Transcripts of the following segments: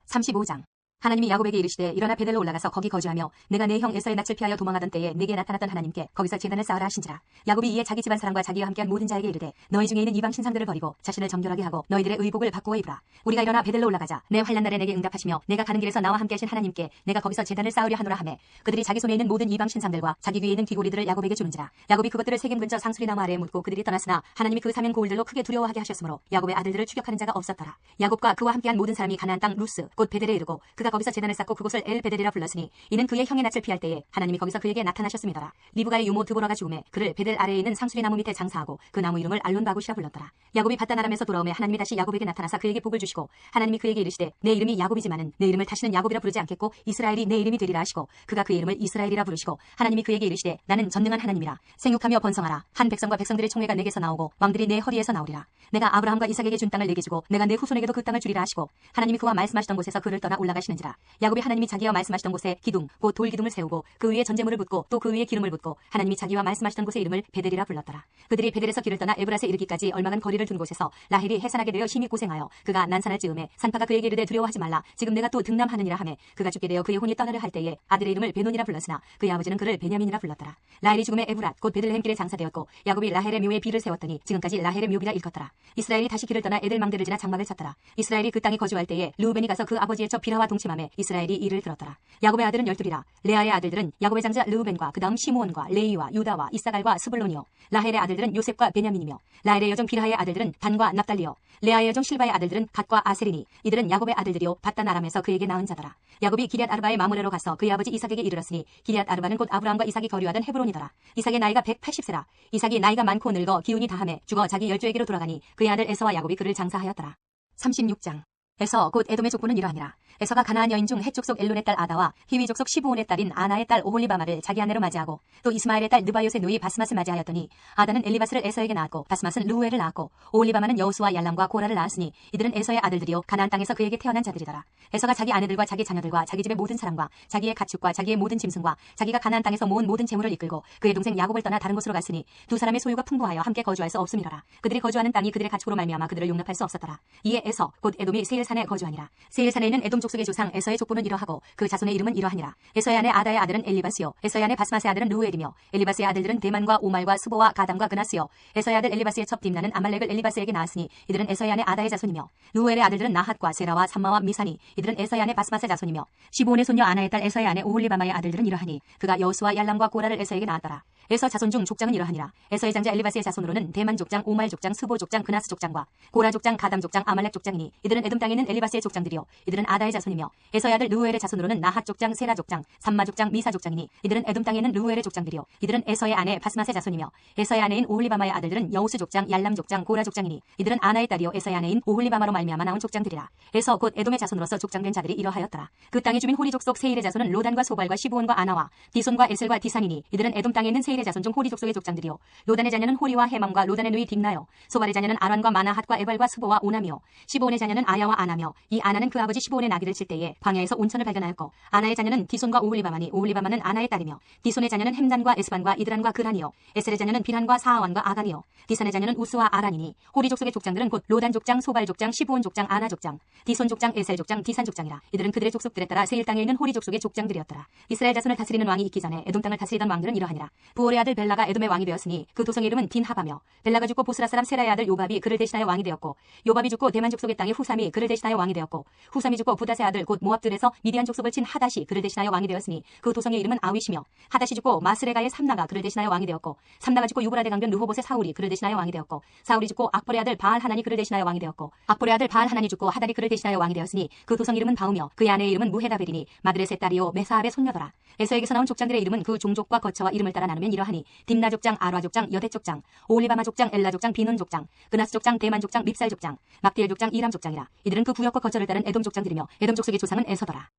35장. 하나님이 야곱에게 이르시되 일어나 베델로 올라가서 거기 거주하며 내가 내 형 에서의 낯을 피하여 도망하던 때에 내게 나타났던 하나님께 거기서 제단을 쌓으라 하신지라. 야곱이 이에 자기 집안 사람과 자기와 함께한 모든 자에게 이르되 너희 중에 있는 이방 신상들을 버리고 자신을 정결하게 하고 너희들의 의복을 바꾸어 입으라. 우리가 일어나 베델로 올라가자. 내 환난 날에 내게 응답하시며 내가 가는 길에서 나와 함께 하신 하나님께 내가 거기서 제단을 쌓으려 하노라 하매 그들이 자기 손에 있는 모든 이방 신상들과 자기 귀에 있는 귀고리들을 야곱에게 주는지라. 야곱이 그것들을 세겜 근처 상수리 나무 아래에 묻고 그들이 떠났으나 하나님이 그 사면 고울들로 크게 두려워하게 하셨으므로 야곱의 아들들을 추격하는 자가 없었더라. 야곱과 그와 함께한 모든 사람이 가나안 땅 루스 곧 베델에 이르고 그가 거기서 제단을 쌓고 그곳을 엘 베델이라 불렀으니 이는 그의 형의 낯을 피할 때에 하나님이 거기서 그에게 나타나셨음이더라. 리브가의 유모 드보라가 죽음에 그를 베델 아래에 있는 상수리 나무 밑에 장사하고 그 나무 이름을 알론바굿이라 불렀더라. 야곱이 밧단 아람에서 돌아오매 하나님이 다시 야곱에게 나타나사 그에게 복을 주시고 하나님이 그에게 이르시되 내 이름이 야곱이지만은 내 이름을 다시는 야곱이라 부르지 않겠고 이스라엘이 내 이름이 되리라 하시고 그가 그의 이름을 이스라엘이라 부르시고 하나님이 그에게 이르시되 나는 전능한 하나님이라. 생육하며 번성하라. 한 백성과 백성들의 총회가 내게서 나오고 왕들이 내 허리에서 나오리라. 내가 아브라함과 이삭에게 준 땅을 내게 주고 내가 내 후손에게도 그 땅을 주리라 하시고 하나님이 그와 말씀하시던 곳에서 그를 떠나 올라가시는지라. 야곱이 하나님이 자기와 말씀하시던 곳에 기둥 곧 돌기둥을 세우고 그 위에 전제물을 붓고 또 그 위에 기름을 붓고 하나님이 자기와 말씀하시던 곳의 이름을 베델이라 불렀더라. 그들이 베델에서 길을 떠나 에브라스에 이르기까지 얼마간 거리를 둔 곳에서 라헬이 해산하게 되어 심히 고생하여 그가 난산할 즈음에 산파가 그에게 이르되 두려워하지 말라. 지금 내가 또 등남하느니라 하매 그가 죽게 되어 그의 혼이 떠나려 할 때에 아들의 이름을 베논이라 불렀으나 그의 아버지는 그를 베냐민이라 불렀더라. 라헬이 죽음에 에브랏 곧 베들레헴 길에 장사되었고 야곱이 라헬의 묘에 비를 세웠더니 지금까지 라헬의 묘비라 일컫더라. 이스라엘이 다시 길을 떠나 에델망대를 지나 장막을 쳤더라. 이스라엘이 그 땅에 거주할 때에 르우벤이 가서 그 아버지의 첩 비라와 동침하매 이스라엘이 이를 들었더라. 야곱의 아들은 열둘이라. 레아의 아들들은 야곱의 장자 르우벤과 그 다음 시므온과 레이와 유다와 이사갈과 스불론이요. 라헬의 아들들은 요셉과 베냐민이며 라헬의 여종 비라의 아들들은 단과 납달리요. 레아의 여종 실바의 아들들은 갓과 아셀이니 이들은 야곱의 아들들이요 밧단 아람에서 그에게 낳은 자더라. 야곱이 기럇 아르바의 마므레로 가서 그의 아버지 이삭에게 이르렀으니 기럇 아르바는 곧 아브라함과 이삭이 거류하던 헤브론이더라. 이삭의 나이가 180세라. 이삭이 나이가 많고 늙어 기운이 다함에 죽어 자기 열조에게로 돌아가니 그의 아들 에서와 야곱이 그를 장사하였더라. 36장. 에서 곧 에돔의 족보는 이러하니라. 에서가 가나안 여인 중 헷 족속 엘론의 딸 아다와 히위 족속 시브온의 딸인 아나의 딸 오홀리바마를 자기 아내로 맞이하고 또 이스마엘의 딸 느바요의 누이 바스맛을 맞이하였더니 아다는 엘리바스를 에서에게 낳았고 바스맛은 루엘을 낳았고 오홀리바마는 여우수와 얄람과 고라를 낳았으니 이들은 에서의 아들들이요 가나안 땅에서 그에게 태어난 자들이더라. 에서가 자기 아내들과 자기 자녀들과 자기 집의 모든 사람과 자기의 가축과 자기의 모든 짐승과 자기가 가나안 땅에서 모은 모든 재물을 이끌고 그의 동생 야곱을 떠나 다른 곳으로 갔으니 두 사람의 소유가 풍부하여 함께 거주할 수 없음이로라. 그들이 거주하는 땅이 그들의 가축으로 말미암아 그들을 용납할 수 없었더라. 이에 에서 곧 에돔이 세일산에 거주하니라. 세일산에 있는 에돔 족속의 조상 에서의 족보는 이러하고 그 자손의 이름은 이러하니라. 에서의 아내 아다의 아들은 엘리바스요 에서의 아내 바스맛의 아들은 루엘이며 엘리바스의 아들들은 대만과 오말과 스보와 가담과 그나스요. 에서의 아들 엘리바스의 첩 딥나는 아말렉을 엘리바스에게 낳았으니 이들은 에서의 아내 아다의 자손이며 루엘의 아들들은 나핫과 세라와 삼마와 미사니 이들은 에서의 아내 바스맛의 자손이며 시브온의 손녀 아나의 딸 에서의 아내 오홀리바마의 아들들은 이러하니 그가 여우수와 얄람과 고라를 에서에게 낳았더라. 에서 자손 중 족장은 이러하니라. 에서의 장자 엘리바스의 자손으로는 대만 족장, 오말 족장, 스보 족장, 그나스 족장과 고라 족장, 가담 족장, 아말렉 족장이니 이들은 에돔 땅에 있는 엘리바스의 족장들이요 이들은 아다의 자손이며 에서의 아들 루엘의 자손으로는 나핫 족장, 세라 족장, 삼마 족장, 미사 족장이니 이들은 에돔 땅에 있는 루엘의 족장들이요 이들은 에서의 아내 바스맛의 자손이며 에서의 아내인 오홀리바마의 아들들은 여우스 족장, 얄람 족장, 고라 족장이니 이들은 아나의 딸이요 에서의 아내인 오홀리바마로 말미암아 나온 족장들이라. 에서 곧 에돔의 자손으로서 족장된 자들이 이러하였더라. 그 땅의 주민 호리 족속 세일의 자손은 로단과 소발과 시브온과 아나와 디손과 에셀과 디산이니 이들은 에돔 땅에 있는 세일의 자손 중 호리 족속의 족장들이요 로단의 자녀는 호리와 해맘과 로단의 누이 딥나요. 소발의 자녀는 아란과 마나핫과 에발과 스보와 오나미요. 시브온의 자녀는 아야와 아나며 이 아나는 그 아버지 시브온의 나귀를 칠 때에 광야에서 온천을 발견하였고 아나의 자녀는 디손과 오홀리바마니 오홀리바마는 아나의 딸이며 디손의 자녀는 햄단과 에스반과 이드란과 그란이요. 에셀의 자녀는 비란과 사아완과 아간이요. 디산의 자녀는 우스와 아란이니 호리 족속의 족장들은 곧 로단 족장, 소발 족장, 시브온 족장, 아나 족장, 디손 족장, 에셀 족장, 디산 족장이라. 이들은 그들의 족속들에 따라 세일 땅에 있는 호리 족속의 족장들이었더라. 이스라엘 자손을 다스리는 왕이 있기 전에 에돔 땅을 다스리던 왕들은 이러하니라. 부올의 아들 벨라가 에돔의 왕이 되었으니 그 도성의 이름은 딘하바며 벨라가 죽고 보스라 사람 세라의 아들 요밥이 그를 대신하여 왕이 되었고 요밥이 죽고 대만 족속의 땅에 후삼이 그를 대신하여 왕이 되었고 후삼이 죽고 부닷의 아들 곧 모압들에서 미디안 족속을 친 하닷이 그를 대신하여 왕이 되었으니 그 도성의 이름은 아윗이며 하닷이 죽고 마스레가의 삼나가 그를 대신하여 왕이 되었고 삼나가 죽고 유브라데 강변 르호봇의 사울이 그를 대신하여 왕이 되었고 사울이 죽고 악볼의 아들 바알 하나니 그를 대신하여 왕이 되었고 악볼의 아들 바알 하나니 죽고 하달이 그를 대신하여 왕이 되었으니 그 도성 이름은 바우며 그의 아내의 이름은 무헤다벨이니 마드레스의 딸이요 메사압의 손녀더라. 에서에게서 나온 족장들의 이름은 그 종족과 거처와 이름을 따라 나누면 이러하니 딥나 족장, 아라 족장, 여대 족장, 오홀리바마 족장, 엘라 족장, 비논 족장, 그나스 족장, 대만 족장, 밉살 족장, 막디엘 족장, 이람 족장이라. 이들은 그 구역과 거처를 따른 에돔 족장들이며 에돔 족속의 조상은 에서더라.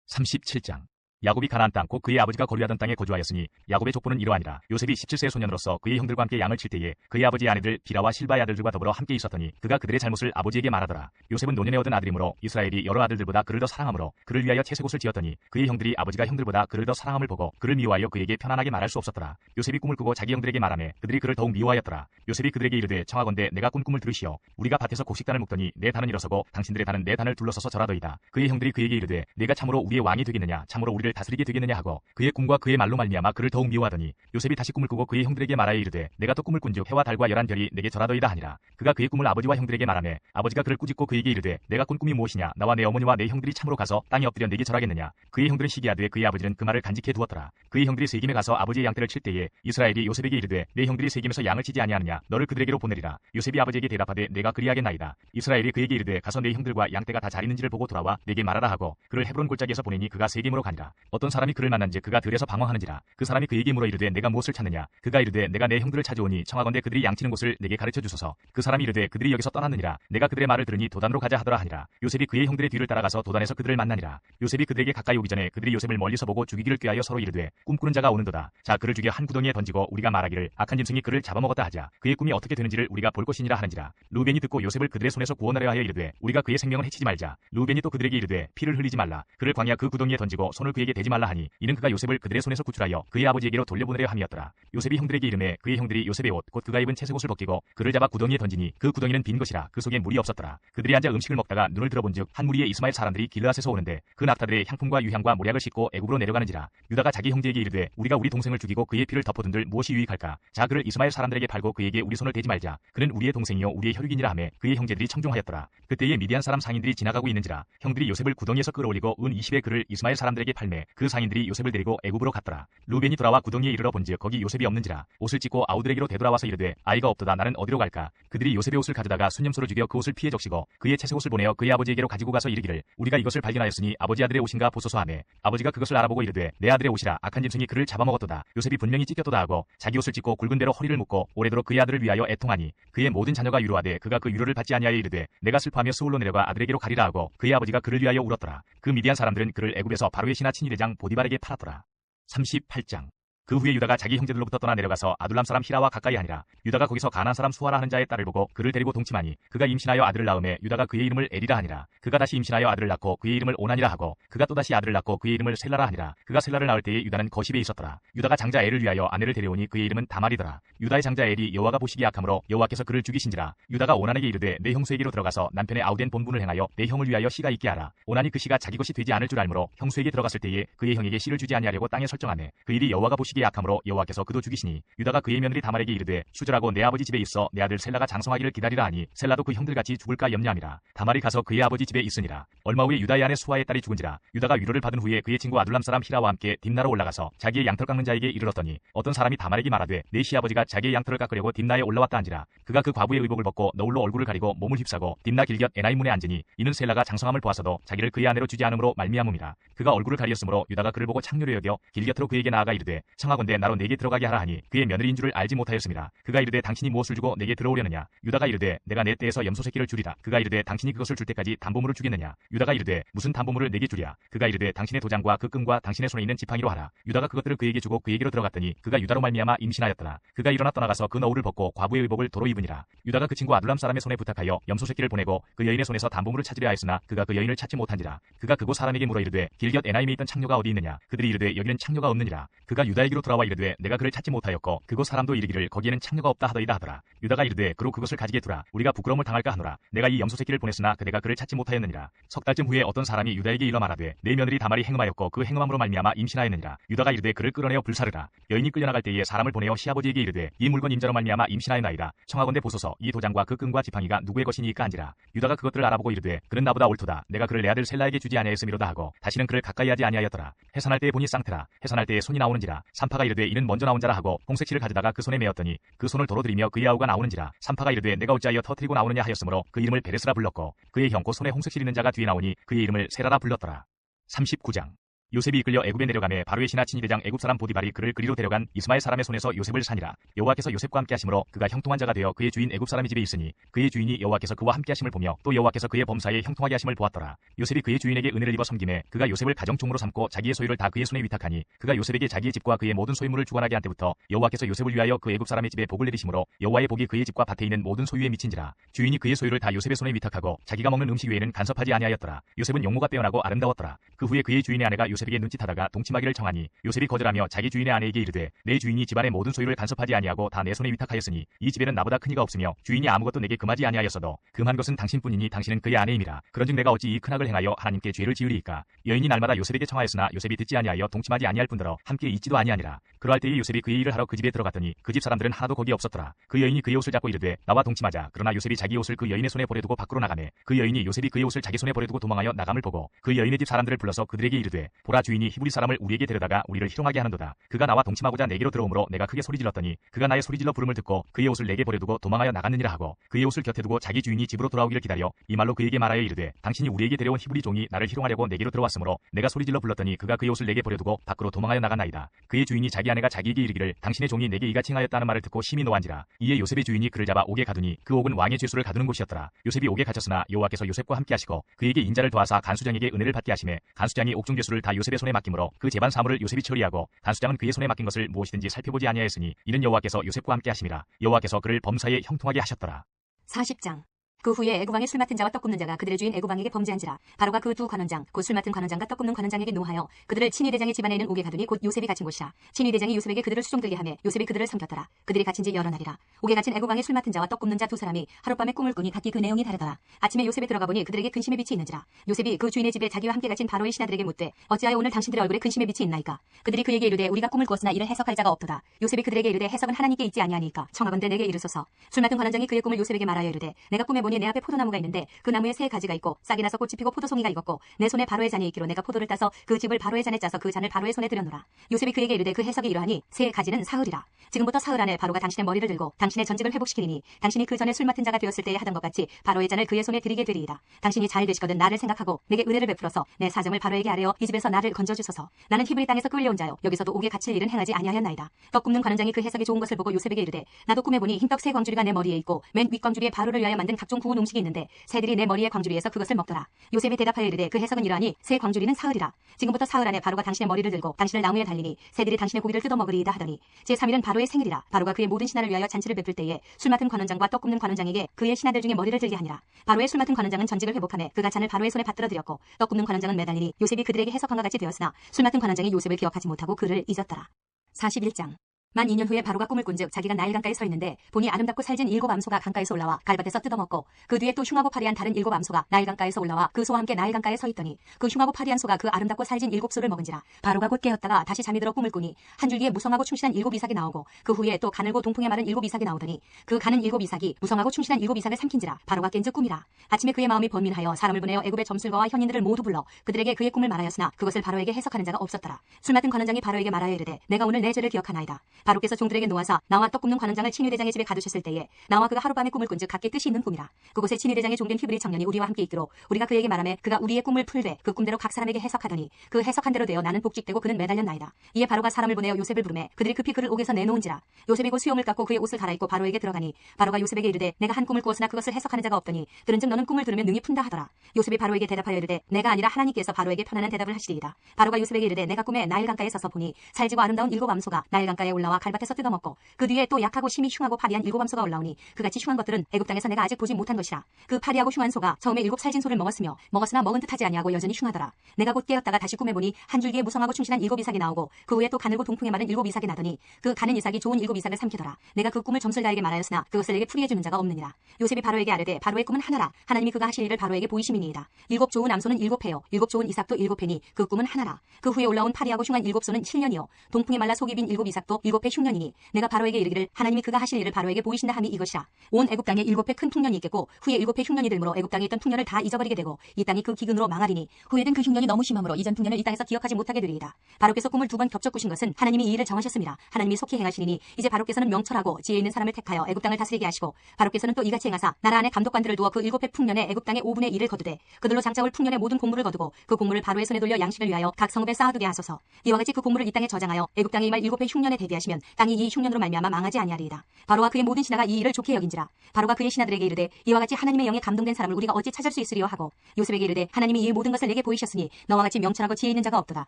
37장. 야곱이 가나안 땅 곧 그의 아버지가 거류하던 땅에 거주하였으니 야곱의 족보는 이러하니라. 요셉이 17세의 소년으로서 그의 형들과 함께 양을 칠 때에 그의 아버지의 아내들 비라와 실바의 아들들과 더불어 함께 있었더니 그가 그들의 잘못을 아버지에게 말하더라. 요셉은 노년에 얻은 아들이므로 이스라엘이 여러 아들들보다 그를 더 사랑하므로 그를 위하여 채색옷을 지었더니 그의 형들이 아버지가 형들보다 그를 더 사랑함을 보고 그를 미워하여 그에게 편안하게 말할 수 없었더라. 요셉이 꿈을 꾸고 자기 형들에게 말하매 그들이 그를 더욱 미워하였더라. 요셉이 그들에게 이르되 청하건대 내가 꾼 꿈을 들으시오. 우리가 밭에서 곡식단을 묶더니 내 단은 일어서고 당신들의 단은 내 단을 둘러서서 절하더이다. 그의 형들이 그에게 이르되 내가 참으로 우리의 왕이 되겠느냐 참으로 우리를 다스리게 되겠느냐 하고 그의 꿈과 그의 말로 말미암아 그를 더욱 미워하더니 요셉이 다시 꿈을 꾸고 그의 형들에게 말하여 이르되 내가 또 꿈을 꾼즉 해와 달과 11별이 내게 절하더이다 하니라. 그가 그의 꿈을 아버지와 형들에게 말하매 아버지가 그를 꾸짖고 그에게 이르되 내가 꾼 꿈이 무엇이냐 나와 내 어머니와 내 형들이 참으로 가서 땅에 엎드려 내게 절하겠느냐. 그의 형들은 시기하되 그의 아버지는 그 말을 간직해 두었더라. 그의 형들이 세김에 가서 아버지의 양떼를 칠 때에 이스라엘이 요셉에게 이르되 내 형들이 세김에서 양을 치지 아니하느냐 너를 그들에게로 보내리라. 요셉이 아버지에게 대답하되 내가 그리하겠나이다. 이스라엘이 그에게 이르되 가서 내 형들과 양떼가 다 잘 있는지를 보고 돌아와 내게 말하라 하고 그를 헤브론 골짜기에서 보내니 그가 세김으로 가니라. 어떤 사람이 그를 만난즉 그가 들에서 방황하는지라. 그 사람이 그에게 물어 이르되 내가 무엇을 찾느냐. 그가 이르되 내가 내 형들을 찾아오니 청하건대 그들이 양치는 곳을 내게 가르쳐 주소서. 그 사람이 이르되 그들이 여기서 떠났느니라. 내가 그들의 말을 들으니 도단으로 가자 하더라 하니라. 요셉이 그의 형들의 뒤를 따라가서 도단에서 그들을 만나니라. 요셉이 그들에게 가까이 오기 전에 그들이 요셉을 멀리서 보고 죽이기를 꾀하여 서로 이르되 꿈꾸는 자가 오는도다. 자 그를 죽여 한 구덩이에 던지고 우리가 말하기를 악한 짐승이 그를 잡아먹었다 하자. 그의 꿈이 어떻게 되는지를 우리가 볼 것이니라 하는지라. 루벤이 듣고 요셉을 그들의 손에서 구원하려 하여 이르되 우리가 그의 생명을 해치지 말자. 루벤이 또 그들에게 이르되 피를 흘리지 말라. 그를 광야 그 구덩이에 던지고 손을 그에게 대지 말라 하니 이는 그가 요셉을 그들의 손에서 구출하여 그의 아버지에게로 돌려보내려 함이었더라. 요셉이 형들에게 이르매 그의 형들이 요셉의 옷 곧 그가 입은 채색옷을 벗기고 그를 잡아 구덩이에 던지니 그 구덩이는 빈 것이라. 그 속에 물이 없었더라. 그들이 앉아 음식을 먹다가 눈을 들어본즉 한 무리의 이스마엘 사람들이 길르앗에서 오는데 그 낙타들의 향품과 유향과 모략을 싣고 애굽으로 내려가는지라. 유다가 자기 형제에게 이르되 우리가 우리 동생을 죽이고 그의 피를 덮어둔들 무엇이 유익할까. 자 그를 이스마엘 사람들에게 팔고 그에게 우리 손을 대지 말자. 그는 우리의 동생이요 우리의 혈육이니라 하매 그의 형제들이 청종하였더라. 그때에 미디안 사람 상인들이 지나가고 있는지라. 형들이 요셉을 구덩이에서 끌어올리고 은 20에 그를 이스마엘 사람들에게 팔매 그 상인들이 요셉을 데리고 애굽으로 갔더라. 루벤이 돌아와 구덩이에 이르러 본즉 거기 요셉이 없는지라. 옷을 찢고 아우들에게로 되돌아와서 이르되 아이가 없도다 나는 어디로 갈까. 그들이 요셉의 옷을 가져다가 순념소로 죽여 그 옷을 피해 적시고 그의 채색옷을 보내어 그의 아버지에게로 가지고 가서 이르기를 우리가 이것을 발견하였으니 아버지 아들의 옷인가 보소서 하매 아버지가 그것을 알아보고 이르되 내 아들의 옷이라 악한 짐승이 그를 잡아먹었도다. 요셉이 분명히 찢겼도다 하고 자기 옷을 찢고 굵은 대로 허리를 묶고 오래도록 그의 아들을 위하여 애통하니 그의 모든 자녀가 유로하되 그가 그 유로를 받지 아니하여 이르되 내가 슬퍼하며 스울로 내려가 아들에게로 가리라 하고 그의 아버지가 그를 위하여 울었더라. 그 미디안 사람들은 그를 애굽에서 바로의 신하 친위대장 보디발에게 팔았더라. 38장 그 후에 유다가 자기 형제들로부터 떠나 내려가서 아둘람 사람 히라와 가까이 하니라. 유다가 거기서 가나안 사람 수아라 하는 자의 딸을 보고 그를 데리고 동침하니 그가 임신하여 아들을 낳음에 유다가 그의 이름을 에리라 하니라. 그가 다시 임신하여 아들을 낳고 그의 이름을 오난이라 하고 그가 또다시 아들을 낳고 그의 이름을 셀라라 하니라. 그가 셀라를 낳을 때에 유다는 거십에 있었더라. 유다가 장자 엘을 위하여 아내를 데려오니 그의 이름은 다말이더라. 유다의 장자 엘이 여호와가 보시기에 악하므로 여호와께서 그를 죽이신지라. 유다가 오난에게 이르되 내 형수에게로 들어가서 남편의 아우된 본분을 행하여 내 형을 위하여 씨가 있게 하라. 오난이 그 씨가 자기 것이 되지 않을 줄 알므로 형수에게 들어갔을 때에 그의 형에게 씨를 주지 아니하려고 땅에 설정하매 그 일이 여호와가 보시기에 악하므로 여호와께서 그도 죽이시니 유다가 그의 며느리 다말에게 이르되 수절하고 내 아버지 집에 있어 내 아들 셀라가 장성하기를 기다리라 하니 셀라도 그 형들같이 죽을까 염려함이라. 다말이 가서 그의 아버지 집에 있으니라. 얼마 후에 유다의 아내 수아의 딸이 죽은지라. 유다가 위로를 받은 후에 그의 친구 아둘람 사람 히라와 함께 딥나로 올라가서 자기의 양털 깎는 자에게 이르렀더니 어떤 사람이 다말에게 말하되 내 시아버지가 자기의 양털을 깎으려고 딥나에 올라왔다 한지라. 그가 그 과부의 의복을 벗고 너울로 얼굴을 가리고 몸을 휩싸고 딥나 길곁 에나이 문에 앉으니 이는 셀라가 장성함을 보아서도 자기를 그의 아내로 주지 않음으로 말미암음이라. 그가 얼굴을 가리었으므로 유다가 그를 보고 창녀로 여겨 길곁으로 그에게 나아가 이르되 청하건대 나로 내게 들어가게 하라 하니 그의 며느리인 줄을 알지 못하였습니다. 그가 이르되 당신이 무엇을 주고 내게 들어오려느냐. 유다가 이르되 내가 내 떼에서 염소 새끼를 주리라. 그가 이르되 당신이 그것을 줄 때까지 담보물을 주겠느냐. 유다가 이르되 무슨 담보물을 내게 주랴. 그가 이르되 당신의 도장과 그 끈과 당신의 손에 있는 지팡이로 하라. 유다가 그것들을 그에게 주고 그에게로 들어갔더니 그가 유다로 말미암아 임신하였더라. 그가 일어나 떠나가서 그 너울을 벗고 과부의 의복을 도로 입으니라. 유다가 그 친구 아둘람 사람의 손에 부탁하여 염소 새끼를 보내고 그 여인의 손에서 담보물을 찾으려 하였으나 그가 그 여인을 찾지 못한지라. 그가 그곳 사람에게 물어 이르되 길곁 에나임에 있던 창녀가 어디 있느냐. 그들이 이르되 여기는 창녀가 없느니라. 그가 유다에게로 돌아와 이르되 내가 그를 찾지 못하였고 그곳 사람도 이르기를 거기에는 창녀가 없다 하더이다 하더라. 유다가 이르되 그로 그것을 가지게 두라. 우리가 부끄러움을 당할까 하노라. 내가 이 염소 새끼를 보냈으나 그대가 그를 찾지 못하였느니라. 석 달쯤 후에 어떤 사람이 유다에게 일러 말하되 내 며느리 다말이 행음하였고 그 행음함으로 말미암아 임신하였느니라. 유다가 이르되 그를 끌어내어 불사르라. 여인이 끌려나갈 때에 사람을 보내어 시아버지에게 이르되 이 물건 임자로 말미암아 임신하였나이다. 청하건대 보소서 이 도장과 그 끈과 지팡이가 누구의 것이니까 한지라. 유다가 그것들을 알아보고 이르되 그는 나보다 옳도다. 내가 그를 내 아들 셀라에게 주지 아니하였음이로다 하고 다시는 그를 가까이 하지 아니하였더라. 해산할 때에 보니 쌍태라. 해산할 때에 손이 나오는지라. 산파가 이르되 이는 먼저 나온 자라 하고 홍색실을 가져다가 그 손에 메었더니 그 손을 도로 들이며 그의 아우가 나오는지라. 산파가 이르되 내가 어찌하여 터뜨리고 나오느냐 하였으므로 그 이름을 베레스라 불렀고 그의 형 곧 손에 홍색실 있는 자가 뒤에 나오니 그의 이름을 세라라 불렀더라. 39장 요셉이 이끌려 애굽에 내려가매 바로의 신하 친위대장 애굽 사람 보디발이 그를 그리로 데려간 이스마엘 사람의 손에서 요셉을 산이라. 여호와께서 요셉과 함께 하심으로 그가 형통한 자가 되어 그의 주인 애굽 사람의 집에 있으니 그의 주인이 여호와께서 그와 함께 하심을 보며 또 여호와께서 그의 범사에 형통하게 하심을 보았더라. 요셉이 그의 주인에게 은혜를 입어 섬김에 그가 요셉을 가정총무로 삼고 자기의 소유를 다 그의 손에 위탁하니 그가 요셉에게 자기의 집과 그의 모든 소유물을 주관하게 한 때부터 여호와께서 요셉을 위하여 그 애굽 사람의 집에 복을 내리심으로 여호와의 복이 그의 집과 밭에 있는 모든 소유에 미친지라. 주인이 그의 소유를 다 요셉의 손에 위탁하고 자기가 먹는 음식 외에는 간섭하지 아니하였더라. 요셉은 용모가 빼어나고 아름다웠더라. 그 후에 그의 주인의 아내가 요셉에게 눈짓하다가 동침하기를 청하니 요셉이 거절하며 자기 주인의 아내에게 이르되 내 주인이 집안의 모든 소유를 간섭하지 아니하고 다 내 손에 위탁하였으니 이 집에는 나보다 큰 이가 없으며 주인이 아무것도 내게 금하지 아니하였어도 금한 것은 당신뿐이니 당신은 그의 아내임이라. 그런즉 내가 어찌 이 큰 악을 행하여 하나님께 죄를 지으리이까. 여인이 날마다 요셉에게 청하였으나 요셉이 듣지 아니하여 동침하지 아니할 뿐더러 함께 있지도 아니하니라. 그러할 때에 요셉이 그의 일을 하러 그 집에 들어갔더니 그 집 사람들은 하나도 거기 없었더라. 그 여인이 그의 옷을 잡고 이르되 나와 동침하자. 그러나 요셉이 자기 옷을 그 여인의 손에 버려두고 밖으로 나가매 그 여인이 요셉이 그의 옷을 자기 손에 버려두고 도망하여 나감을 보고 그 여인의 집 사람들을 불러서 그들에게 이르되 보라 주인이 히브리 사람을 우리에게 데려다가 우리를 희롱하게 하는도다. 그가 나와 동침하고자 내게로 들어오므로 내가 크게 소리질렀더니 그가 나의 소리질러 부름을 듣고 그의 옷을 내게 버려두고 도망하여 나갔느니라 하고 그의 옷을 곁에 두고 자기 주인이 집으로 돌아오기를 기다려 이 말로 그에게 말하여 이르되 당신이 우리에게 데려온 히브리 종이 나를 희롱하려고 내게로 들어왔으므로 내가 소리질러 불렀더니 그가 그의 옷을 내게 버려두고 밖으로 도망하여 나갔나이다. 그의 주인이 자기 아내가 자기에게 이르기를 당신의 종이 내게 이같이 행하였다는 말을 듣고 심히 노한지라. 이에 요셉의 주인이 그를 잡아 옥에 가두니 그 옥은 왕의 죄수를 가두는 곳이었더라. 요셉이 옥에 갇혔으나 여호와께서 요셉과 함께 하시고 그에게 인자를 더하사 간수장에게 은혜를 받게 하시매 간수장이 옥중 죄수를 다 요셉의 손에 맡기므로 그 재반 사물을 요셉이 처리하고 간수장은 그의 손에 맡긴 것을 무엇이든지 살펴보지 아니하였으니 이는 여호와께서 요셉과 함께 하심이라. 여호와께서 그를 범사에 형통하게 하셨더라. 40장. 그 후에 애굽왕의 술 맡은 자와 떡 굽는 자가 그들의 주인 애굽왕에게 범죄한지라. 바로가 그 두 관원장 곧 술 맡은 관원장과 떡 굽는 관원장에게 노하여 그들을 친위대장의 집안에 있는 옥에 가두니 곧 요셉이 갇힌 곳이라. 친위대장이 요셉에게 그들을 수종들게 하매 요셉이 그들을 섬겼더라. 그들이 갇힌 지 여러 날이라. 옥에 갇힌 애굽왕의 술 맡은 자와 떡 굽는 자 두 사람이 하룻밤에 꿈을 꾸니 각기 그 내용이 다르더라. 아침에 요셉에 들어가 보니 그들에게 근심의 빛이 있는지라. 요셉이 그 주인의 집에 자기와 함께 갇힌 바로의 신하들에게 묻되 어찌하여 오늘 당신들의 얼굴에 근심의 빛이 있나이까. 그들이 그에게 이르되 우리가 꿈을 꾸었으나 이를 해석할 자가 없도다. 요셉이 그들에게 이르되 해석은 하나님께 있지 아니하니까 청하건대 내게 이르소서. 술 맡은 관원장이 그의 꿈을 요셉에게 말하여 이르되 내가 꿈에 보니 내 앞에 포도나무가 있는데 그 나무에 세 가지가 있고 싹이 나서 꽃이 피고 포도송이가 익었고 내 손에 바로의 잔이 있기로 내가 포도를 따서 그 즙을 바로의 잔에 짜서 그 잔을 바로의 손에 들여놓으라. 요셉이 그에게 이르되 그 해석이 이러하니 세 가지는 사흘이라. 지금부터 사흘 안에 바로가 당신의 머리를 들고 당신의 전직을 회복시키리니 당신이 그 전에 술 맡은 자가 되었을 때에 하던 것 같이 바로의 잔을 그의 손에 드리게 되리이다. 당신이 잘 되시거든 나를 생각하고 내게 은혜를 베풀어서 내 사정을 바로에게 아뢰어 이 집에서 나를 건져주소서. 나는 히브리 땅에서 끌려온 자요 여기서도 옥에 갇힐 일은 행하지 아니하였나이다. 떡 굽는 관원장이 그 해석이 좋은 것을 보고 요셉에게 이르되 나도 꿈에 보니 흰떡 세 광주리가 내 머리에 있고 맨 윗광주리에 바로를 위하여 만든 각종 구운 음식이 있는데 새들이 내 머리에 광주리에서 그것을 먹더라. 요셉이 대답하여 이르되 그 해석은 이러하니 새 광주리는 사흘이라. 지금부터 사흘 안에 바로가 당신의 머리를 들고 당신을 나무에 달리니 새들이 당신의 고기를 뜯어먹으리이다 하더니 제3일은 바로의 생일이라. 바로가 그의 모든 신하를 위하여 잔치를 베풀 때에 술 맡은 관원장과 떡 굽는 관원장에게 그의 신하들 중에 머리를 들게 하니라. 바로의 술 맡은 관원장은 전직을 회복하며 그가 잔을 바로의 손에 받들어 드렸고 떡 굽는 관원장은 매달리니 요셉이 그들에게 해석한 것 같이 되었으나 술 맡은 관원장이 요셉을 기억하지 못하고 그를 잊었더라. 41장. 만 2년 후에 바로가 꿈을 꾼즉 자기가 나일 강가에 서 있는데 보니 아름답고 살진 7 암소가 강가에서 올라와 갈밭에서 뜯어먹고 그 뒤에 또 흉하고 파리한 다른 7 암소가 나일 강가에서 올라와 그 소와 함께 나일 강가에 서 있더니 그 흉하고 파리한 소가 그 아름답고 살진 7 소를 먹은지라. 바로가 곧 깨었다가 다시 잠이 들어 꿈을 꾸니 한 줄기에 무성하고 충실한 7 이삭이 나오고 그 후에 또 가늘고 동풍에 마른 7 이삭이 나오더니 그 가는 7 이삭이 무성하고 충실한 7 이삭을 삼킨지라. 바로가 깬즉 꿈이라. 아침에 그의 마음이 번민하여 사람을 보내어 애굽의 점술가와 현인들을 모두 불러 그들에게 그의 꿈을 말하였으나 그것을 바로에게 해석하는 자가 없었더라. 술 맡은 관원장이 바로에게 말하여 이르되 내가 오늘 내 죄를 기억하나이다. 바로께서 종들에게 노하사 나와 떡 굽는 관원장을 친위대장의 집에 가두셨을 때에 나와 그가 하룻밤에 꿈을 꾼즉 각기 뜻이 있는 꿈이라. 그곳에 친위대장의 종된 히브리 청년이 우리와 함께 있기로 우리가 그에게 말하매 그가 우리의 꿈을 풀되 그 꿈대로 각 사람에게 해석하더니 그 해석한 대로 되어 나는 복직되고 그는 매달렸나이다. 이에 바로가 사람을 보내어 요셉을 부르매 그들이 급히 그를 옥에서 내놓은지라. 요셉이 곧 수염을 깎고 그의 옷을 갈아입고 바로에게 들어가니 바로가 요셉에게 이르되 내가 한 꿈을 꾸었으나 그것을 해석하는 자가 없더니 들은즉 너는 꿈을 들으면 능히 푼다 하더라. 요셉이 바로에게 대답하여 이르되 내가 아니라 하나님께서 바로에게 편안한 대답을 하시리이다. 바로가 요셉에게 이르되 내가 꿈에 나일 강가에 서서 보니 살지고 아름다운 7 암소가 나일 강가에 올라와 갈밭에서 뜯어먹고 그 뒤에 또 약하고 심히 흉하고 파리한 7 암소가 올라오니 그같이 흉한 것들은 애굽 땅에서 내가 아직 보지 못한 것이라. 그 파리하고 흉한 소가 처음에 7 살진 소를 먹었으나 먹은 듯하지 아니하고 여전히 흉하더라. 내가 곧 깨었다가 다시 꿈에 보니 한 줄기에 무성하고 충실한 7 이삭이 나오고 그 후에 또 가늘고 동풍에 마른 7 이삭이 나더니 그 가는 이삭이 좋은 7 이삭을 삼키더라. 내가 그 꿈을 점술가에게 말하였으나 그것을 내게 풀이해 주는 자가 없느니라. 요셉이 바로에게 아뢰되 바로의 꿈은 하나라. 하나님이 그가 하실 일을 바로에게 보이심이니이다. 7 좋은 암소는 7회요 7 좋은 이삭도 7회니 그 꿈은 하나라. 그 후에 올라온 파리하고 흉한 7 소는 7년이요 동풍에 말라 속이 빈 7 이삭도 7 7배 흉년이니 내가 바로에게 이르기를 하나님이 그가 하실 일을 바로에게 보이신다 함이 이것이라. 온 애굽 땅에 7배 큰 풍년이 있겠고 후에 7배 흉년이 들므로 애굽 땅에 있던 풍년을 다 잊어버리게 되고 이 땅이 그 기근으로 망하리니 후에된 그 흉년이 너무 심함으로 이전 풍년을 이 땅에서 기억하지 못하게 되리이다. 바로께서 꿈을 2번 겹쳐 꾸신 것은 하나님이 이 일을 정하셨습니다. 하나님이 속히 행하시리니 이제 바로께서는 명철하고 지혜 있는 사람을 택하여 애굽 땅을 다스리게 하시고 바로께서는 또 이같이 행하사 나라 안에 감독관들을 두어 그 7배 풍년에 애굽 땅의 5분의 1을 거두되 그들로 장차올 풍년의 모든 곡물을 거두고 그 곡물을 바로의 손에 돌려 양식을 위하여 각 성읍에 쌓아두게 하소서. 이와 같이 그 곡물을 이 땅에 저장하여 애굽 땅에 임할 7배 흉년에 대비하시면 땅이 이 흉년으로 말미암아 망하지 아니하리이다. 바로와 그의 모든 신하가 이 일을 좋게 여긴지라. 바로가 그의 신하들에게 이르되 이와 같이 하나님의 영에 감동된 사람을 우리가 어찌 찾을 수 있으리요 하고 요셉에게 이르되 하나님이 이 모든 것을 내게 보이셨으니 너와 같이 명철하고 지혜 있는 자가 없도다.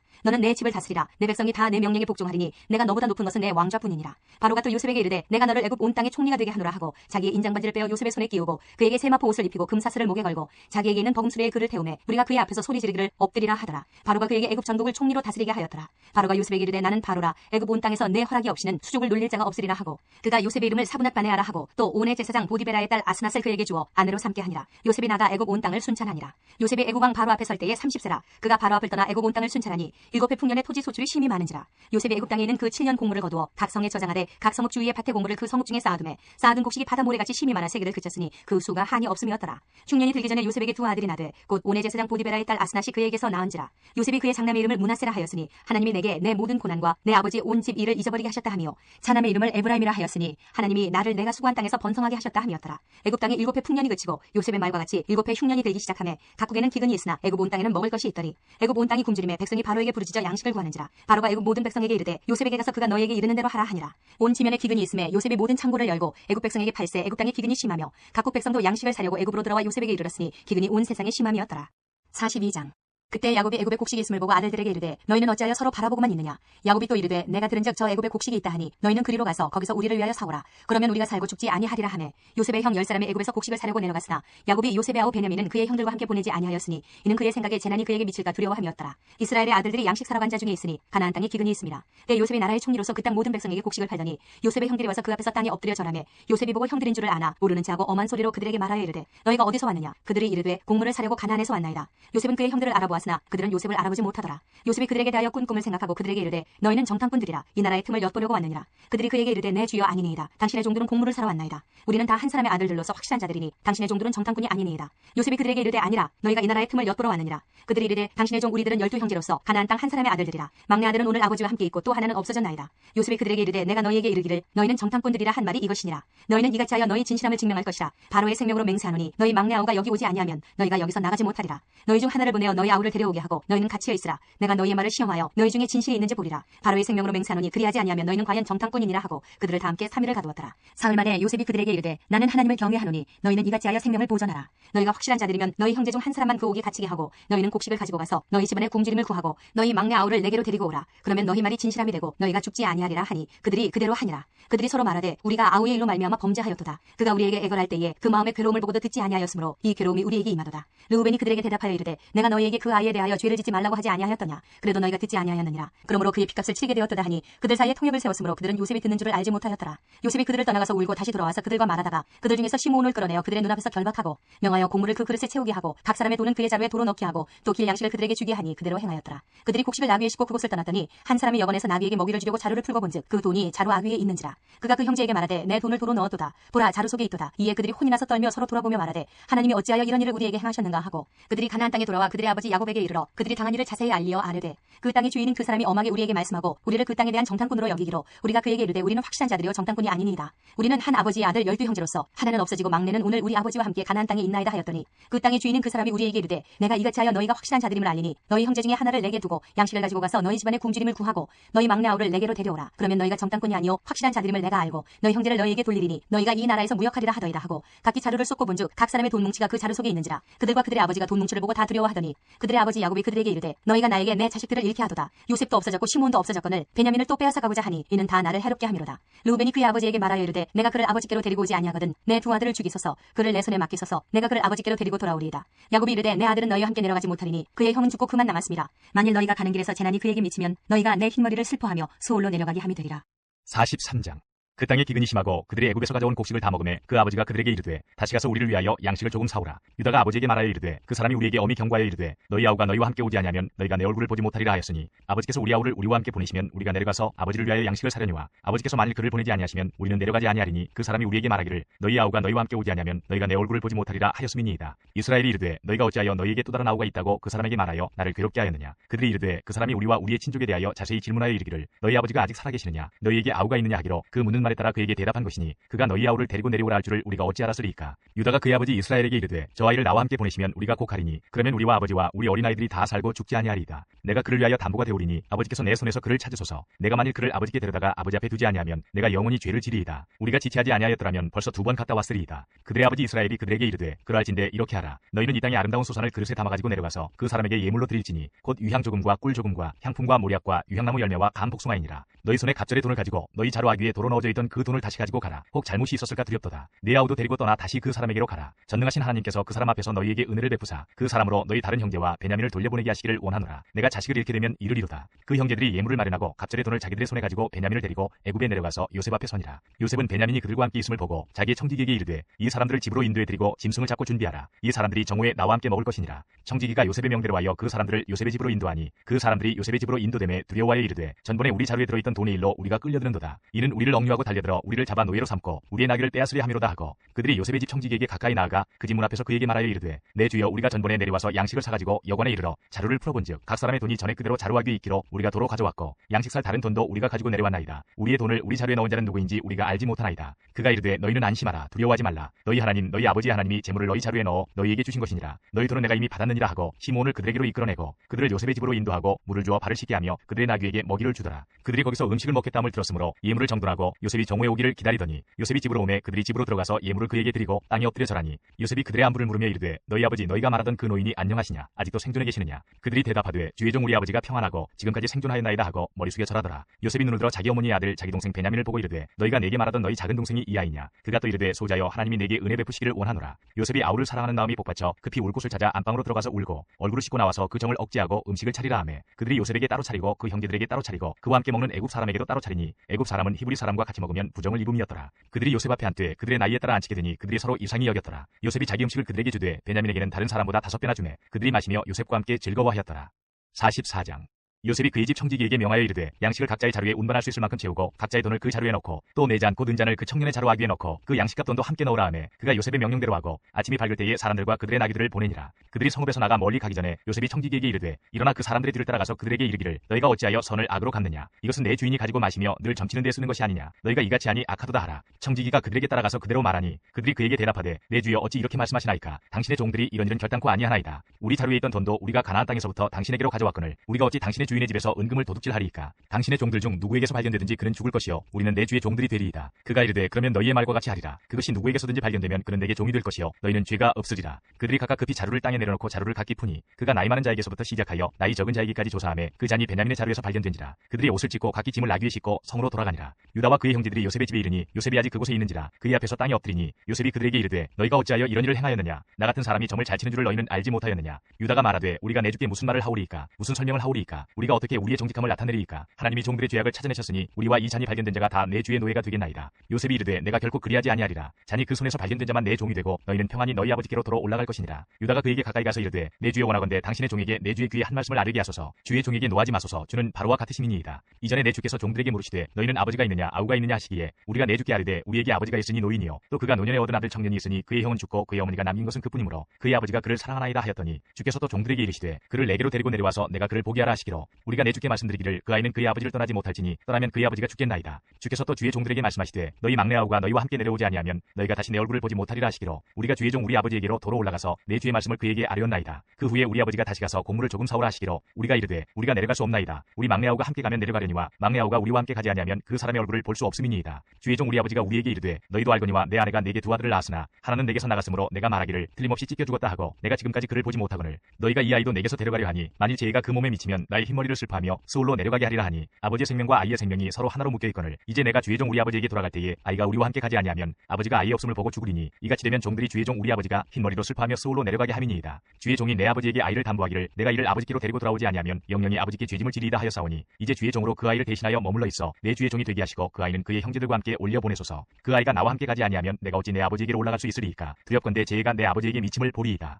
너는 내 집을 다스리라. 내 백성이 다 내 명령에 복종하리니 내가 너보다 높은 것은 내 왕좌뿐이니라. 바로가 또 요셉에게 이르되 내가 너를 애굽 온 땅의 총리가 되게 하노라 하고 자기의 인장반지를 빼어 요셉의 손에 끼우고 그에게 세마포 옷을 입히고 금사슬을 목에 걸고 자기에게 있는 버금수레의 그를 태우매 우리가 그의 앞에서 소리 지르기를 엎드리라 하더라. 바로가 그에게 애굽 전국을 총리로 다스리게 하였더라. 바로가 요셉에게 이르되 나는 바로라. 애굽 온 땅에서 내 허락이 없이는 수족을 놀릴 자가 없으리라 하고 그가 요셉의 이름을 사분앗 바네아라 하고 또 온의 제사장 보디베라의 딸 아스낫을 그에게 주어 아내로 삼게 하니라. 요셉이 나가 애굽 온 땅을 순찰하니라. 요셉이 애굽 왕 바로 앞에 설 때에 30세라. 그가 바로 앞을 떠나 애굽 온 땅을 순찰하니 7배 풍년의 토지 소출이 심히 많은지라. 요셉이 애굽 땅에 있는 그 7년 곡물을 거두어 각 성에 저장하되 각 성읍 주위의 밭의 곡물을 그 성읍 중에 쌓아두매 쌓아둔 곡식이 바다 모래같이 심히 많아 세계를 그쳤으니 그 수가 한이 없음이었더라. 흉년이 들기 전에 요셉에게 두 아들이 나되 곧 온의 제사장 보디베라의 딸 아스낫이 그에게서 낳은지라. 요셉이 그의 장남의 이름을 므낫세라 하였으니 하나님이 내게 내 모든 고난과 내 아버지 온 집 일을 잊어버리게 하셨다 하며 차남의 이름을 에브라임이라 하였으니 하나님이 나를 내가 수고한 땅에서 번성하게 하셨다 함이었더라. 애굽 땅에 7배 풍년이 그치고 요셉의 말과 같이 7배 흉년이 들기 시작하매 각국에는 기근이 있으나 애굽 온 땅에는 먹을 것이 있더니 애굽 온 땅이 굶주림에 백성이 바로에게 부르짖어 양식을 구하는지라. 바로가 애굽 모든 백성에게 이르되 요셉에게 가서 그가 너희에게 이르는 대로 하라 하니라. 온 지면에 기근이 있음에 요셉이 모든 창고를 열고 애굽 백성에게 팔세 애굽 땅에 기근이 심하며 각국 백성도 양식을 사려고 애굽으로 들어와 요셉에게 이르렀으니 기근이 온 세상에 심함이었더라. 42장. 그때 야곱이 애굽에 곡식이 있음을 보고 아들들에게 이르되 너희는 어찌하여 서로 바라보고만 있느냐. 야곱이 또 이르되 내가 들은즉 저 애굽에 곡식이 있다 하니 너희는 그리로 가서 거기서 우리를 위하여 사오라. 그러면 우리가 살고 죽지 아니하리라 하매 요셉의 형 10사람이 애굽에서 곡식을 사려고 내려갔으나 야곱이 요셉의 아우 베냐민은 그의 형들과 함께 보내지 아니하였으니 이는 그의 생각에 재난이 그에게 미칠까 두려워함이었더라. 이스라엘의 아들들이 양식 사러 간 자 중에 있으니 가나안 땅에 기근이 있습니다. 때 요셉이 나라의 총리로서 그 땅 모든 백성에게 곡식을 팔더니 요셉의 형들이 와서 그 앞에서 땅에 엎드려 절하매 요셉이 보고 형들인 줄을 아나 모르는 체하고 엄한 소리로 그들에게 말하여 이르되 너희가 어디서 왔느냐. 그들이 이르되 곡물을 사려고 가나안에서 왔나이다. 요셉은 그의 형들을 알아보았으나 그들은 요셉을 알아보지 못하더라. 요셉이 그들에게 대하여 꾼 꿈을 생각하고 그들에게 이르되 너희는 정탐꾼들이라 이 나라의 틈을 엿보려고 왔느니라. 그들이 그에게 이르되 내 주여 아니니이다. 당신의 종들은 곡물을 사러 왔나이다. 우리는 다 한 사람의 아들들로서 확실한 자들이니 당신의 종들은 정탐꾼이 아니니이다. 요셉이 그들에게 이르되 아니라 너희가 이 나라의 틈을 엿보러 왔느니라. 그들이 이르되 당신의 종 우리들은 12형제로서 가나안 땅 한 사람의 아들들이라. 막내 아들은 오늘 아버지와 함께 있고 또 하나는 없어졌나이다. 요셉이 그들에게 이르되 내가 너희에게 이르기를 너희는 정탐꾼들이라 한 말이 이것이니라. 너희는 이같이 하여 너희 진실함을 증명할 것이라. 바로의 생명으로 맹세하노니 너희 막내 아우가 여기 오지 아니하면 너희가 여기서 나가지 못하리라. 너희 중 하나를 보내어 너희 아우를 데려오게 하고 너희는 갇혀 있으라. 내가 너희의 말을 시험하여 너희 중에 진실이 있는지 보리라. 바로의 생명으로 맹세하노니 그리하지 아니하면 너희는 과연 정탐꾼이니라 하고 그들을 다 함께 3일을 가두었더라. 사흘 만에 요셉이 그들에게 이르되 나는 하나님을 경외하노니 너희는 이같이 하여 생명을 보존하라. 너희가 확실한 자들이면 너희 형제 중 한 사람만 그 옥에 갇히게 하고 너희는 곡식을 가지고 가서 너희 집안의 굶주림을 구하고 너희 막내 아우를 내게로 데리고 오라. 그러면 너희 말이 진실함이 되고 너희가 죽지 아니하리라 하니 그들이 그대로 하니라. 그들이 서로 말하되 우리가 아우의 일로 말미암아 범죄하였도다. 그가 우리에게 애걸할 때에 그 마음의 괴로움을 보고도 듣지 아니하였으므로 이 괴로움이 우리에게 임하도다. 르우벤이 그들에게 대답하여 이르되 내가 너희에게 그 아이에 대하여 죄를 짓지 말라고 하지 아니하였더냐. 그래도 너희가 듣지 아니하였느니라. 그러므로 그의 핏값을 치게 되었도다 하니 그들 사이에 통역을 세웠으므로 그들은 요셉이 듣는 줄을 알지 못하였더라. 요셉이 그들을 떠나가서 울고 다시 돌아와서 그들과 말하다가 그들 중에서 시므온을 끌어내어 그들의 눈앞에서 결박하고 명하여 곡물을 그 그릇에 채우게 하고 각 사람의 돈은 그의 자루에 도로 넣게 하고 또 길 양식을 그들에게 주게 하니 그대로 행하였더라. 그들이 곡식을 나귀에 싣고 그곳을 떠났더니 한 사람이 여건에서 나귀에게 먹이를 주려고 자루를 풀고 본즉 그 돈이 자루 아귀에 있는지라. 그가 그 형제에게 말하되 내 돈을 도로 넣었도다. 보라 자루 속에 있도다. 이에 그들이 혼이 나서 떨며 서로 돌아보며 말하되 하나님이 어찌하여 이런 일을 우리에게 행하셨는가 하고 그들이 가나안 땅에 돌아와 그들의 아버지 야곱에게 이르러 그들이 당한 일을 자세히 알리어 아뢰되 그 땅의 주인인 그 사람이 엄하게 우리에게 말씀하고 우리를 그 땅에 대한 정탐꾼으로 여기기로 우리가 그에게 이르되 우리는 확실한 자들이요 정탐꾼이 아니니이다. 우리는 한 아버지의 아들 12형제로서 하나는 없어지고 막내는 오늘 우리 아버지와 함께 가나안 땅에 있나이다 하였더니 그 땅의 주인인 그 사람이 우리에게 이르되 내가 이같이 하여 너희가 확실한 자들임을 알리니 너희 형제 중에 하나를 내게 두고 양식을 가지고 가서 너희 집안의 굶주림을 구하고 너희 막내 아우를 내게로 데려오라. 그러면 너희가 정탐꾼이 아니요 확실한 자들임을 내가 알고 너희 형제를 너희에게 돌리리니 너희가 이 나라에서 무역하리라 하더이다 하고 각기 자루를 쏟고 본즉 각 사람의 돈 뭉치가 그 자루 속에 있는지라. 그들과 그들의 아버지가 돈 뭉치를 보고 다 두려워하더니 그들의 아버지 야곱이 그들에게 이르되 너희가 나에게 내 자식들을 잃게 하도다. 요셉도 없어졌고 시므온도 없어졌거늘 베냐민을 또 빼앗아 가고자 하니 이는 다 나를 해롭게 함이로다. 르우벤이 그의 아버지에게 말하여 이르되 내가 그를 아버지께로 데리고 오지 아니하거든 내 두 아들을 죽이소서. 그를 내 손에 맡기소서. 내가 그를 아버지께로 데리고 돌아오리이다. 야곱이 이르되 내 아들은 너희와 함께 내려가지 못하리니 그의 형은 죽고 그만 남았습니다. 만일 너희가 가는 길에서 재난이 그에게 미치면 너희가 내 흰머리를 슬퍼하며 수올로 내려가게 함이 되리라. 43장. 그 땅의 기근이 심하고 그들이 애굽에서 가져온 곡식을 다 먹음에 그 아버지가 그들에게 이르되 다시 가서 우리를 위하여 양식을 조금 사오라. 유다가 아버지에게 말하여 이르되 그 사람이 우리에게 엄히 경고하여 이르되 너희 아우가 너희와 함께 오지 아니하면 너희가 내 얼굴을 보지 못하리라 하였으니 아버지께서 우리 아우를 우리와 함께 보내시면 우리가 내려가서 아버지를 위하여 양식을 사려니와 아버지께서 만일 그를 보내지 아니하시면 우리는 내려가지 아니하리니 그 사람이 우리에게 말하기를 너희 아우가 너희와 함께 오지 아니하면 너희가 내 얼굴을 보지 못하리라 하였음이니이다. 이스라엘이 이르되 너희가 어찌하여 너희에게 또 다른 아우가 있다고 그 사람에게 말하여 나를 괴롭게 하였느냐. 그들이 이르되 그 사람이 우리와 우리의 친족에 대하여 자세히 질문하여 이르기를 너희 아버지가 아직 살아계시느냐 너희에게 아우가 있느냐 하기로 그 묻는 말에 따라 그에게 대답한 것이니 그가 너희 아우를 데리고 내려오라 할 줄을 우리가 어찌 알았으리이까. 유다가 그의 아버지 이스라엘에게 이르되 저 아이를 나와 함께 보내시면 우리가 곧 가리니 그러면 우리와 아버지와 우리 어린아이들이 다 살고 죽지 아니하리이다. 내가 그를 위하여 담보가 되오리니 아버지께서 내 손에서 그를 찾으소서. 내가 만일 그를 아버지께 데려다가 아버지 앞에 두지 아니하면 내가 영원히 죄를 지리이다. 우리가 지체하지 아니하였더라면 벌써 2번 갔다 왔으리이다. 그들의 아버지 이스라엘이 그들에게 이르되 그러할진대 이렇게 하라. 너희는 이 땅의 아름다운 소산을 그릇에 담아가지고 내려가서 그 사람에게 예물로 드릴지니 곧 유향 조금과 꿀 조금과 향품과 모략과 유향나무 열매와 감 복숭아이니라. 너희 손에 갑절의 돈을 가지고 너희 자루아귀에 도로 넣어져 있던 그 돈을 다시 가지고 가라. 혹 잘못이 있었을까 두렵도다. 네 아우도 데리고 떠나 다시 그 사람에게로 가라. 전능하신 하나님께서 그 사람 앞에서 너희에게 은혜를 베푸사 그 사람으로 너희 다른 형제와 베냐민을 돌려보내게 하시기를 원하노라. 내가 자식을 잃게 되면 이르리로다. 그 형제들이 예물을 마련하고 갑절의 돈을 자기들의 손에 가지고 베냐민을 데리고 애굽에 내려가서 요셉 앞에 서니라. 요셉은 베냐민이 그들과 함께 있음을 보고 자기의 청지기에게 이르되 이 사람들을 집으로 인도해 드리고 짐승을 잡고 준비하라. 이 사람들이 정오에 나와 함께 먹을 것이니라. 청지기가 요셉의 명대로 하여 그 사람들을 요셉의 집으로 인도하니 그 사람들이 요셉의 집으로 인도됨에 두려워하여 이르되 전번에 우리 자루에 들어있던 돈의 일로 우리가 끌려드는도다. 이는 우리를 억류하고 달려들어 우리를 잡아 노예로 삼고 우리의 나귀를 빼앗으려 함이로다 하고 그들이 요셉의 집 청지기에게 가까이 나아가 그 집 문 앞에서 그에게 말하여 이르되 내 주여 우리가 전번에 내려와서 양식을 사가지고 여관에 이르러 자루를 풀어본즉 각 사람의 돈이 전에 그대로 자루아귀에 있기로 우리가 도로 가져왔고 양식 살 다른 돈도 우리가 가지고 내려왔나이다. 우리의 돈을 우리 자루에 넣은 자는 누구인지 우리가 알지 못하나이다. 그가 이르되 너희는 안심하라. 두려워하지 말라. 너희 하나님 너희 아버지의 하나님이 재물을 너희 자루에 넣어 너희에게 주신 것이니라. 너희 돈은 내가 이미 받았느니라 하고 시므온을 그들에게로 이끌어내고 그들을 요셉의 집으로 인도하고 물을 주어 발을 씻게 하며 그들의 나귀에게 먹이를 주더라. 그들이 거기서 음식을 먹겠다함을 들었으므로 예물을 정돈하고 요셉이 정오에 오기를 기다리더니 요셉이 집으로 오매 그들이 집으로 들어가서 예물을 그에게 드리고 땅에 엎드려 절하니 요셉이 그들의 안부를 물으며 이르되 너희 아버지 너희가 말하던 그 노인이 안녕하시냐 아직도 생존해 계시느냐. 그들이 대답하되 주의 종 우리 아버지가 평안하고 지금까지 생존하였나이다 하고 머리 숙여 절하더라. 요셉이 눈을 들어 자기 어머니의 아들 자기 동생 베냐민을 보고 이르되 너희가 내게 말하던 너희 작은 동생이 이 아이냐. 그가 또 이르되 소자여 하나님이 내게 은혜 베푸시기를 원하노라. 요셉이 아우를 사랑하는 마음이 복받쳐 급히 울 곳을 찾아 안방으로 들어가서 울고 얼굴을 씻고 나와서 그 정을 억제하고 음식을 차리라 하매 그들이 요셉에게 따로 차리고 그 형제들에게 따로 차리고 그와 함께 먹는 애굽 사람에게도 따로 차리니 애굽 사람은 히브리 사람과 같이 먹으면 부정을 입음이었더라. 그들이 요셉 앞에 앉되 그들의 나이에 따라 앉히게 되니 그들이 서로 이상히 여겼더라. 요셉이 자기 음식을 그들에게 주되 베냐민에게는 다른 사람보다 5배나 주매 그들이 마시며 요셉과 함께 즐거워하였더라. 44장 요셉이 그의 집 청지기에게 명하여 이르되 양식을 각자의 자루에 운반할 수 있을 만큼 채우고 각자의 돈을 그 자루에 넣고 또 네 잔 곧 은잔을 그 청년의 자루아귀에 넣고 그 양식값 돈도 함께 넣으라 하매 그가 요셉의 명령대로 하고 아침이 밝을 때에 사람들과 그들의 나귀들을 보내니라. 그들이 성읍에서 나가 멀리 가기 전에 요셉이 청지기에게 이르되 일어나 그 사람들의 뒤를 따라가서 그들에게 이르기를 너희가 어찌하여 선을 악으로 갚느냐. 이것은 내 주인이 가지고 마시며 늘 점치는 데 쓰는 것이 아니냐. 너희가 이같이 하니 악하도다 하라. 청지기가 그들에게 따라가서 그대로 말하니 그들이 그에게 대답하되 내 주여 어찌 이렇게 말씀하시나이까. 당신의 종들이 이런 일은 결단코 아니하나이다. 우리 자루에 있던 돈도 우리가 가나안 땅에서부터 당신에게로 가져왔거늘 우리가 어찌 당신의 주인의 집에서 은금을 도둑질하리이까. 당신의 종들 중 누구에게서 발견되든지 그는 죽을 것이요 우리는 내 주의 종들이 되리이다. 그가 이르되 그러면 너희의 말과 같이 하리라. 그것이 누구에게서든지 발견되면 그는 내게 종이 될 것이요 너희는 죄가 없으리라. 그들이 각각 급히 자루를 땅에 내려놓고 자루를 각기 푸니 그가 나이 많은 자에게서부터 시작하여 나이 적은 자에게까지 조사하매 그 잔이 베냐민의 자루에서 발견된지라. 그들이 옷을 찢고 각기 짐을 나귀에 싣고 성으로 돌아가니라. 유다와 그의 형제들이 요셉의 집에 이르니 요셉이 아직 그곳에 있는지라. 그의 앞에서 땅에 엎드리니 요셉이 그들에게 이르되 너희가 어찌하여 이런 일을 행하였느냐. 나 같은 사람이 점을 잘 치는 줄을 너희는 알지 못하였느냐. 유다가 말하되 우리가 내 주께 무슨 말을 하오리이까. 무슨 설명을 하오리이까. 우리가 어떻게 우리의 정직함을 나타내리이까. 하나님이 종들의 죄악을 찾아내셨으니 우리와 이 잔이 발견된 자가 다 내 주의 노예가 되겠나이다. 요셉이 이르되 내가 결코 그리하지 아니하리라. 잔이 그 손에서 발견된 자만 내 종이 되고 너희는 평안히 너희 아버지께로 돌아 올라갈 것이니라. 유다가 그에게 가까이 가서 이르되 내 주여 원하건대 당신의 종에게 내 주의 귀에 한 말씀을 아뢰게 하소서. 주의 종에게 노하지 마소서. 주는 바로와 같으심이니이다. 이전에 내 주께서 종들에게 물으시되 너희는 아버지가 있느냐 아우가 있느냐 하시기에 우리가 내 주께 아뢰되 우리에게 아버지가 있으니 노인이요 또 그가 노년에 얻은 아들 청년이 있으니 그의 형은 죽고 그의 어머니가 남긴 것은 그뿐이므로 그의 아버지가 그를 사랑하나이다 하였더니 주께서 또 종들에게 이르시되 그를 내게로 데리고 내려와서 내가 그를 보게 하라 하시기로 우리가 내 주께 말씀드리기를 그 아이는 그의 아버지를 떠나지 못할지니 떠나면 그의 아버지가 죽겠나이다. 주께서 또 주의 종들에게 말씀하시되 너희 막내 아우가 너희와 함께 내려오지 아니하면 너희가 다시 내 얼굴을 보지 못하리라 하시기로 우리가 주의 종 우리 아버지에게로 도로 올라가서 내 주의 말씀을 그에게 아뢰었나이다. 그 후에 우리 아버지가 다시 가서 곡물을 조금 사오라 하시기로 우리가 이르되 우리가 내려갈 수 없나이다. 우리 막내 아우가 함께 가면 내려가려니와 막내 아우가 우리와 함께 가지 아니하면 그 사람의 얼굴을 볼 수 없음이니이다. 주의 종 우리 아버지가 우리에게 이르되 너희도 알거니와 내 아내가 내게 두 아들을 낳았으나 하나는 내게서 나갔으므로 내가 말하기를 틀림없이 찢겨 죽었다 하고 내가 지금까지 그를 보지 못하거늘 너희가 이 아이도 내게서 데려가려 하니 만일 제 애가 그 몸에 미치면 나의 흰 흰머리를 슬퍼하며 스올로 내려가게 하리라 하니 아버지의 생명과 아이의 생명이 서로 하나로 묶여 있거늘 이제 내가 주의 종 우리 아버지에게 돌아갈 때에 아이가 우리와 함께 가지 아니하면 아버지가 아이의 없음을 보고 죽으리니 이같이 되면 종들이 주의 종 우리 아버지가 흰머리로 슬퍼하며 스올로 내려가게 함이니이다. 주의 종이 내 아버지에게 아이를 담보하기를 내가 이를 아버지께로 데리고 돌아오지 아니하면 영영이 아버지께 죄짐을 지리이다 하였사오니 이제 주의 종으로 그 아이를 대신하여 머물러 있어 내 주의 종이 되게 하시고 그 아이는 그의 형제들과 함께 올려 보내소서. 그 아이가 나와 함께 가지 아니하면 내가 어찌 내 아버지에게로 올라갈 수 있으리이까. 두렵건대 제 애가 내 아버지에게 미침을 보리이다.